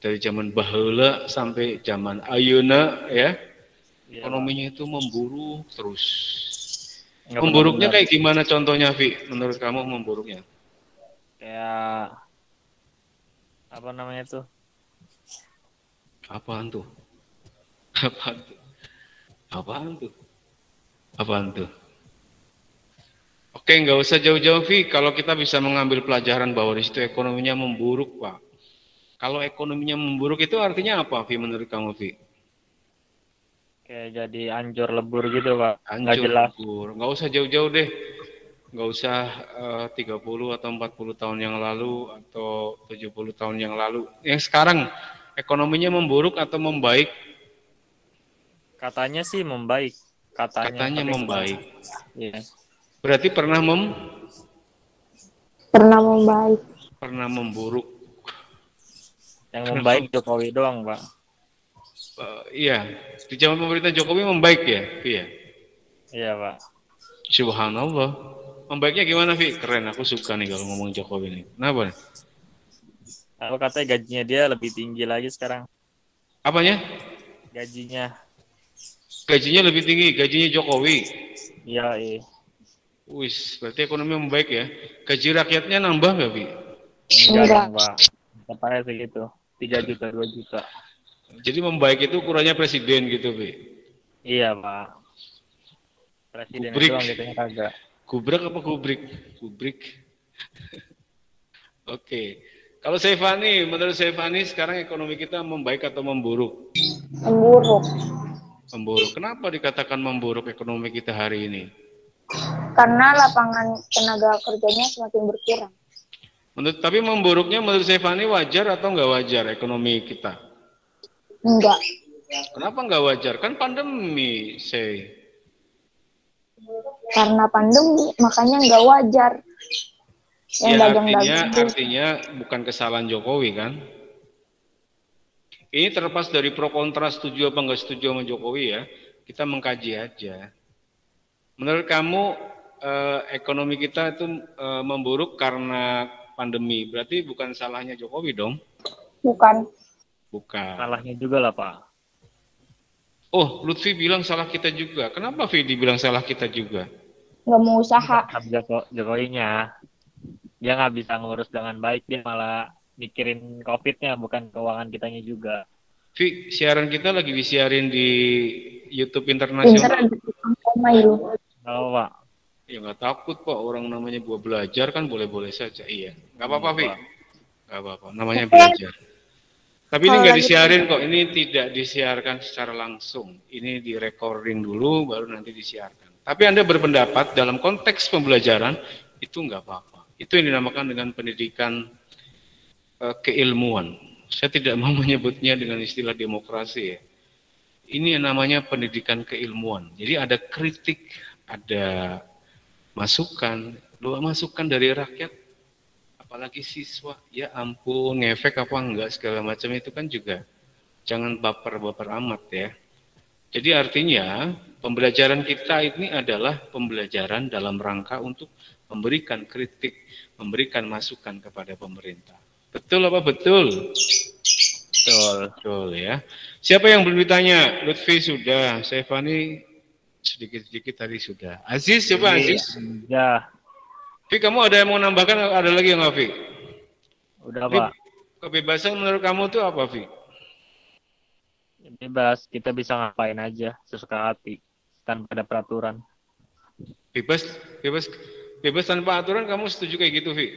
dari zaman baheula sampai zaman ayeuna ya. Ekonominya itu memburuk terus. Memburuknya kayak gimana contohnya, Vi? Menurut kamu memburuknya? Kayak apa namanya tuh? Apaan tuh? Oke, nggak usah jauh-jauh, Vi. Kalau kita bisa mengambil pelajaran bahwa di situ ekonominya memburuk, Pak. Kalau ekonominya memburuk itu artinya apa, Vi, menurut kamu, Vi? Kayak jadi anjur lebur gitu, Pak. Anjur lebur. Nggak usah jauh-jauh deh. Nggak usah 30 atau 40 tahun yang lalu atau 70 tahun yang lalu. Yang sekarang ekonominya memburuk atau membaik? Katanya sih membaik. Katanya membaik. Iya. Berarti pernah membaik. Pernah memburuk. Yang membaik Jokowi doang, Pak. Iya, di zaman pemerintah Jokowi membaik ya, iya. Iya, Pak. Subhanallah. Membaiknya gimana, Vi? Keren, aku suka nih kalau ngomong Jokowi nih. Kenapa nih? Aku katanya gajinya dia lebih tinggi lagi sekarang. Apanya? Gajinya. Gajinya lebih tinggi, gajinya Jokowi. Iya, iya. Wis, berarti ekonomi membaik ya. Gaji rakyatnya nambah nggak, Vi? Enggak, Pak. Sampai segitu. 3 juta, 2 juta. Jadi membaik itu ukurannya presiden gitu, Vi? Iya, Pak. Presiden doang gitu kagak. Gubrak apa gubrik? Gubrik. Oke. Kalau Sevani, menurut Sevani sekarang ekonomi kita membaik atau memburuk? Memburuk. Memburuk. Kenapa dikatakan memburuk ekonomi kita hari ini? Karena lapangan tenaga kerjanya semakin berkurang. Tapi memburuknya menurut Sevani wajar atau nggak wajar ekonomi kita? Enggak. Kenapa nggak wajar? Kan pandemi, Karena pandemi, makanya nggak wajar. Yang ya, artinya bukan kesalahan Jokowi kan? Ini terlepas dari pro kontra setuju apa nggak setuju sama Jokowi ya. Kita mengkaji aja. Menurut kamu ekonomi kita itu memburuk karena pandemi. Berarti bukan salahnya Jokowi dong? Bukan. Salahnya juga lah, Pak. Oh, Lutfi bilang salah kita juga. Kenapa Vidi bilang salah kita juga? Nggak mau usaha. Jokowinya. Dia nggak bisa ngurus dengan baik. Dia malah mikirin COVID-nya, bukan keuangan kitanya juga. Vi, siaran kita lagi disiarin di YouTube internasional. Oh, Pak. Ya nggak takut, Pak. Orang namanya buat belajar kan boleh-boleh saja. Iya. Nggak apa-apa, Vi. Nggak apa-apa. Namanya belajar. Tapi ini nggak disiarin kok. Ini tidak disiarkan secara langsung. Ini di-recording dulu, baru nanti disiarkan. Tapi Anda berpendapat dalam konteks pembelajaran, itu nggak apa-apa. Itu yang dinamakan dengan pendidikan keilmuan. Saya tidak mau menyebutnya dengan istilah demokrasi ya. Ini yang namanya pendidikan keilmuan. Jadi ada kritik, ada masukan dari rakyat, apalagi siswa. Ya ampun, ngefek apa enggak segala macam itu kan juga jangan baper-baper amat ya. Jadi artinya pembelajaran kita ini adalah pembelajaran dalam rangka untuk memberikan kritik, memberikan masukan kepada pemerintah. Betul apa betul? Betul ya. Siapa yang belum ditanya? Lutfi sudah, Sevani sedikit-sedikit tadi sudah. Aziz, coba Aziz. Ya. Vi, kamu ada yang mau nambahkan? Ada lagi yang nggak, Vi? Udah, Pak. Kebebasan menurut kamu itu apa, Vi? Bebas, kita bisa ngapain aja sesuka hati tanpa ada peraturan. Bebas, bebas, bebas tanpa aturan. Kamu setuju kayak gitu, Vi?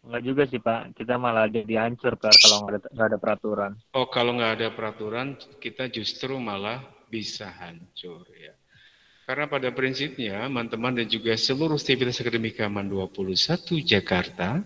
Enggak juga sih Pak, kita malah jadi hancur Pak kalau nggak ada peraturan. Oh, kalau nggak ada peraturan, kita justru malah bisa hancur ya. Karena pada prinsipnya, teman-teman dan juga seluruh aktivitas akademika MAN 21 Jakarta,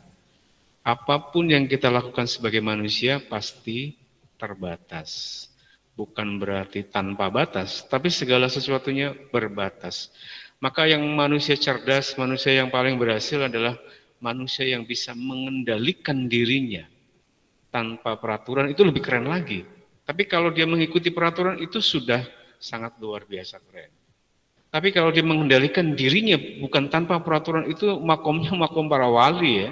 apapun yang kita lakukan sebagai manusia pasti terbatas. Bukan berarti tanpa batas, tapi segala sesuatunya berbatas. Maka yang manusia cerdas, manusia yang paling berhasil adalah manusia yang bisa mengendalikan dirinya tanpa peraturan. Itu lebih keren lagi. Tapi kalau dia mengikuti peraturan itu sudah sangat luar biasa keren. Tapi kalau dia mengendalikan dirinya bukan tanpa peraturan, itu makomnya makom para wali ya,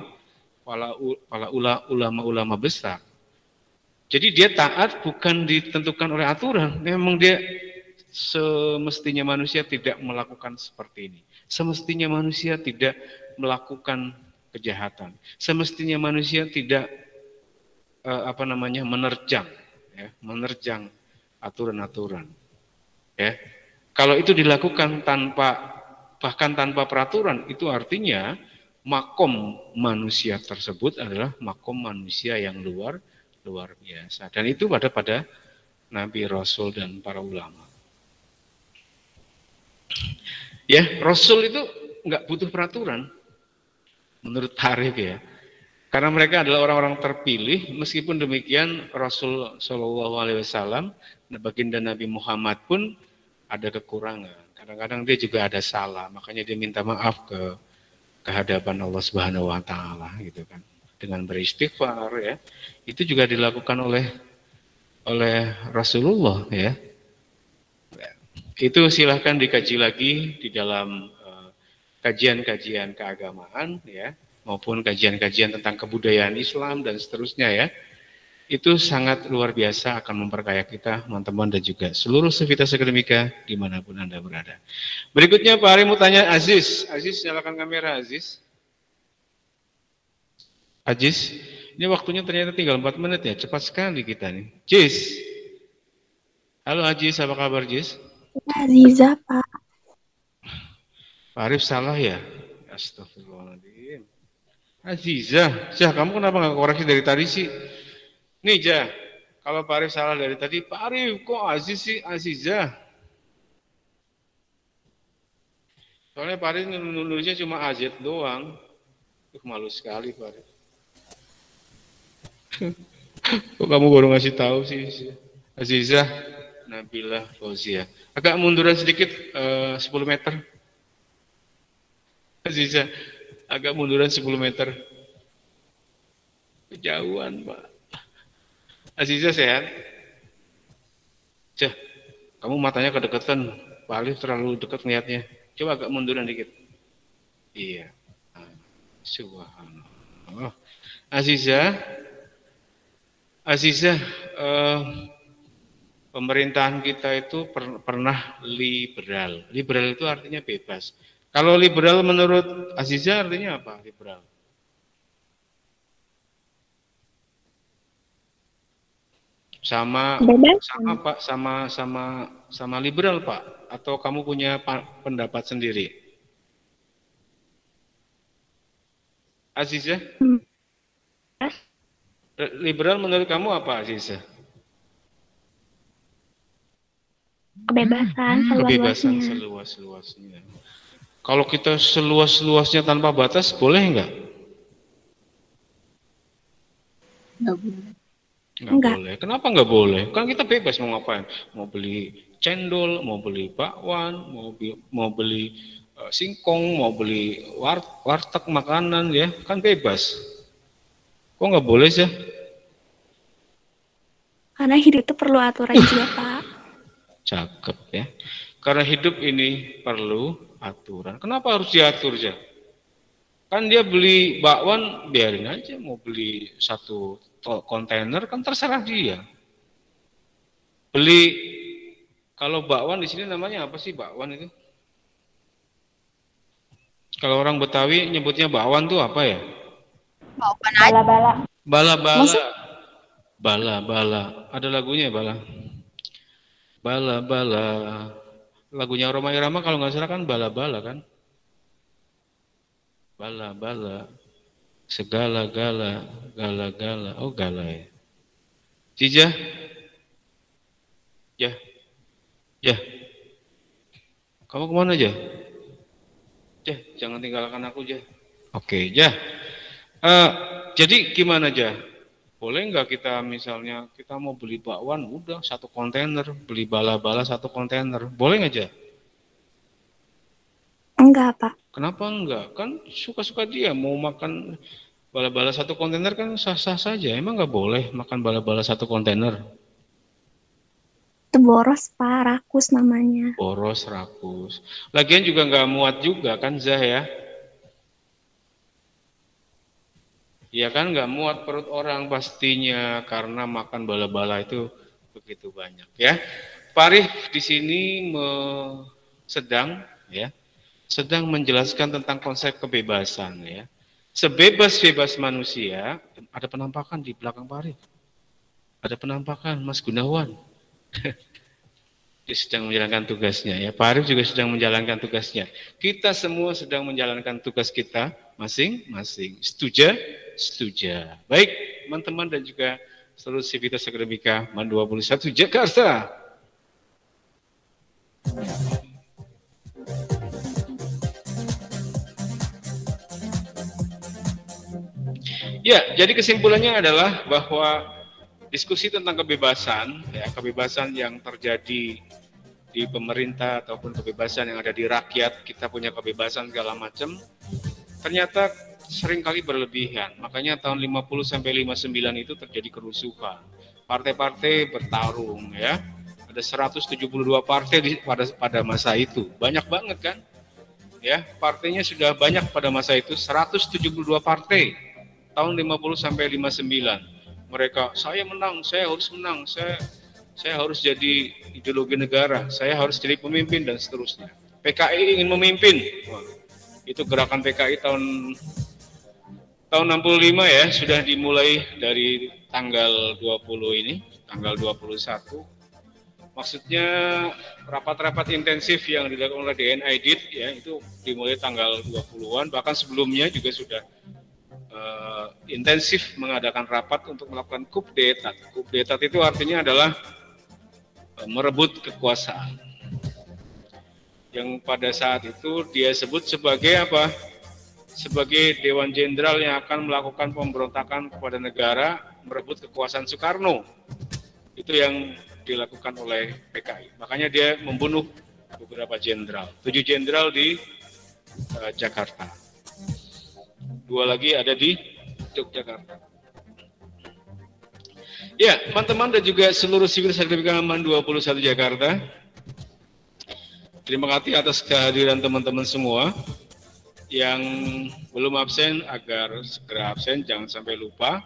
para ulama-ulama besar. Jadi dia taat bukan ditentukan oleh aturan. Memang dia semestinya manusia tidak melakukan seperti ini. Semestinya manusia tidak melakukan kejahatan. Semestinya manusia tidak menerjang, ya, menerjang aturan-aturan. Ya. Kalau itu dilakukan bahkan tanpa peraturan, itu artinya makom manusia tersebut adalah makom manusia yang luar biasa. Dan itu pada Nabi, Rasul, dan para ulama. Ya, Rasul itu nggak butuh peraturan, menurut tarikh ya. Karena mereka adalah orang-orang terpilih. Meskipun demikian, Rasul Shallallahu Alaihi Wasallam, baginda Nabi Muhammad pun ada kekurangan. Kadang-kadang dia juga ada salah, makanya dia minta maaf ke hadapan Allah Subhanahu Wa Taala, gitu kan. Dengan beristighfar ya. Itu juga dilakukan oleh Rasulullah ya. Itu silahkan dikaji lagi di dalam kajian-kajian keagamaan ya, maupun kajian-kajian tentang kebudayaan Islam dan seterusnya ya. Itu sangat luar biasa, akan memperkaya kita teman-teman dan juga seluruh sivitas akademika dimanapun Anda berada. Berikutnya Pak Ari mau tanya Aziz. Aziz, nyalakan kamera Aziz. Aziz, ini waktunya ternyata tinggal 4 menit ya, cepat sekali kita nih. Jiz. Halo Aziz, apa kabar Jiz? Aziza, Pak. Pak Arif salah ya? Astagfirullahaladzim. Aziza, kamu kenapa nggak koreksi dari tadi sih? Nih Jah, kalau Pak Arif salah dari tadi, Pak Arif kok Aziz sih Aziza? Soalnya Pak Arif nulisnya cuma AZ doang. Malu sekali Pak Arif. Kok kamu baru ngasih tahu sih? Aziza Nabila Fauzia. Agak munduran sedikit 10 meter. Aziza, agak munduran 10 meter. Kejauhan, Pak. Aziza sehat? Cah, kamu matanya kedekatan. Pak Alif terlalu dekat ngeliatnya. Coba agak munduran dikit. Iya. Subhanallah. Aziza, pemerintahan kita itu pernah liberal. Liberal itu artinya bebas. Kalau liberal menurut Aziza artinya apa? Liberal. Sama Pak, sama liberal Pak. Atau kamu punya pendapat sendiri? Aziza? Liberal menurut kamu apa Aziza? Kebebasan seluas-luasnya. Kalau kita seluas-luasnya tanpa batas, boleh nggak? Nggak boleh. Nggak boleh. Kenapa nggak boleh? Kan kita bebas mau ngapain? Mau beli cendol, mau beli bakwan, mau beli singkong, mau beli warteg makanan ya, kan bebas. Kok nggak boleh sih? Karena hidup itu perlu aturan juga, Pak. Cakep ya. Karena hidup ini perlu aturan. Kenapa harus diatur ya? Kan dia beli bakwan biarin aja, mau beli 1 kontainer kan terserah dia. Beli kalau bakwan di sini namanya apa sih bakwan itu? Kalau orang Betawi nyebutnya bakwan tuh apa ya? Bala-bala. Bala-bala. Bala-bala. Ada lagunya bala. Bala-bala. Lagunya Roma Irama kalau nggak salah kan bala-bala kan? Bala-bala. Segala-gala. Gala-gala. Oh, gala ya. Cijah. Ya. Kamu kemana, Jah? Jah, jangan tinggalkan aku, Jah. Oke, Jah. Jadi gimana, Jah? Boleh nggak kita misalnya kita mau beli bakwan, udah 1 kontainer, beli bala-bala 1 kontainer, boleh nggak, Jah? Enggak, Pak. Kenapa enggak? Kan suka-suka dia mau makan bala-bala 1 kontainer kan sah-sah saja. Emang nggak boleh makan bala-bala 1 kontainer? Itu boros, Pak. Rakus namanya. Boros, rakus. Lagian juga nggak muat juga kan, Zah ya? Ya kan nggak muat perut orang pastinya karena makan bala-bala itu begitu banyak ya. Pak Arif di sini sedang menjelaskan tentang konsep kebebasan ya. Sebebas-bebas manusia, ada penampakan di belakang Pak Arif. Ada penampakan Mas Gunawan. Dia sedang menjalankan tugasnya ya. Pak Arif juga sedang menjalankan tugasnya. Kita semua sedang menjalankan tugas kita masing-masing. Setuju? Setuju. Baik, teman-teman dan juga seluruh Sivitas Akademika MAN 21 Jakarta. Ya, jadi kesimpulannya adalah bahwa diskusi tentang kebebasan, ya, kebebasan yang terjadi di pemerintah ataupun kebebasan yang ada di rakyat, kita punya kebebasan segala macam, ternyata seringkali berlebihan. Makanya tahun 50 sampai 59 itu terjadi kerusuhan. Partai-partai bertarung ya. Ada 172 partai pada masa itu. Banyak banget kan? Ya, partainya sudah banyak pada masa itu, 172 partai. Tahun 50 sampai 59. Mereka, saya menang, saya harus menang, saya harus jadi ideologi negara, saya harus jadi pemimpin dan seterusnya. PKI ingin memimpin. Wah, itu gerakan PKI tahun 65 ya, sudah dimulai dari tanggal 20 ini, tanggal 21. Maksudnya rapat-rapat intensif yang dilakukan oleh DNIDIT ya, itu dimulai tanggal 20-an, bahkan sebelumnya juga sudah intensif mengadakan rapat untuk melakukan coup d'etat. Coup d'etat itu artinya adalah merebut kekuasaan. Yang pada saat itu dia sebut sebagai apa? Sebagai Dewan Jenderal yang akan melakukan pemberontakan kepada negara, merebut kekuasaan Soekarno. Itu yang dilakukan oleh PKI. Makanya dia membunuh beberapa jenderal. 7 jenderal di Jakarta. 2 lagi ada di Yogyakarta. Ya, teman-teman dan juga seluruh Sivitas Akademika MAN 21 Jakarta. Terima kasih atas kehadiran teman-teman semua. Yang belum absen agar segera absen, jangan sampai lupa.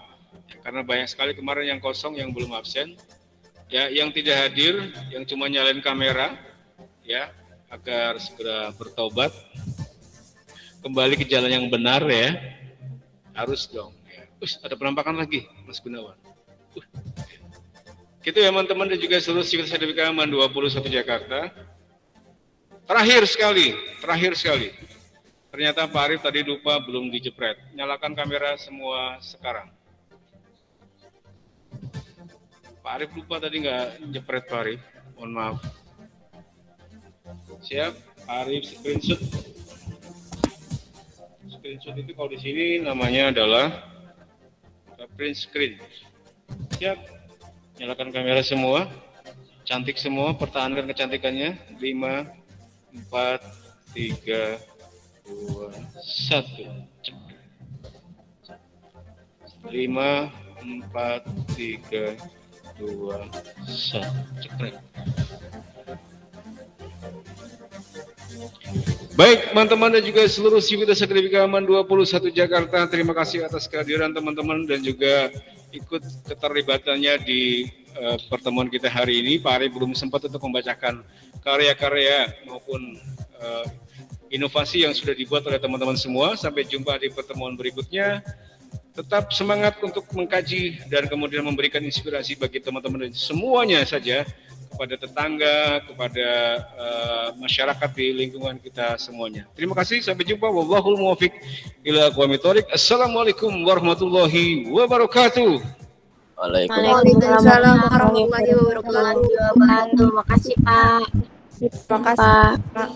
Karena banyak sekali kemarin yang kosong yang belum absen. Ya, yang tidak hadir, yang cuma nyalain kamera, ya, agar segera bertobat. Kembali ke jalan yang benar ya, harus dong. Ya. Ada penampakan lagi, Mas Gunawan. Gitu ya teman-teman dan juga seluruh Sivitas Akademika MAN 21 Jakarta. Terakhir sekali. Ternyata Pak Arif tadi lupa belum dijepret. Nyalakan kamera semua sekarang. Pak Arif lupa tadi nggak jepret Pak Arif. Mohon maaf. Siap, Pak Arif screenshot. Screenshot itu kalau di sini namanya adalah print screen. Siap, nyalakan kamera semua, cantik semua, pertahankan kecantikannya. 5, 4, 3, 2, 1. 5, 4, 3, 2, 1. Cekrek. Baik, teman-teman dan juga seluruh Sivitas Akademika MAN 21 Jakarta, terima kasih atas kehadiran teman-teman dan juga ikut keterlibatannya di pertemuan kita hari ini. Pak Arif belum sempat untuk membacakan karya-karya maupun inovasi yang sudah dibuat oleh teman-teman semua. Sampai jumpa di pertemuan berikutnya. Tetap semangat untuk mengkaji dan kemudian memberikan inspirasi bagi teman-teman dan semuanya saja kepada tetangga, kepada masyarakat di lingkungan kita semuanya. Terima kasih, sampai jumpa. Wallahul muwaffiq ila aqwamit thoriq. Assalamualaikum warahmatullahi wabarakatuh. Waalaikumsalam warahmatullahi wabarakatuh. Makasih Pak. Terima kasih, Pak.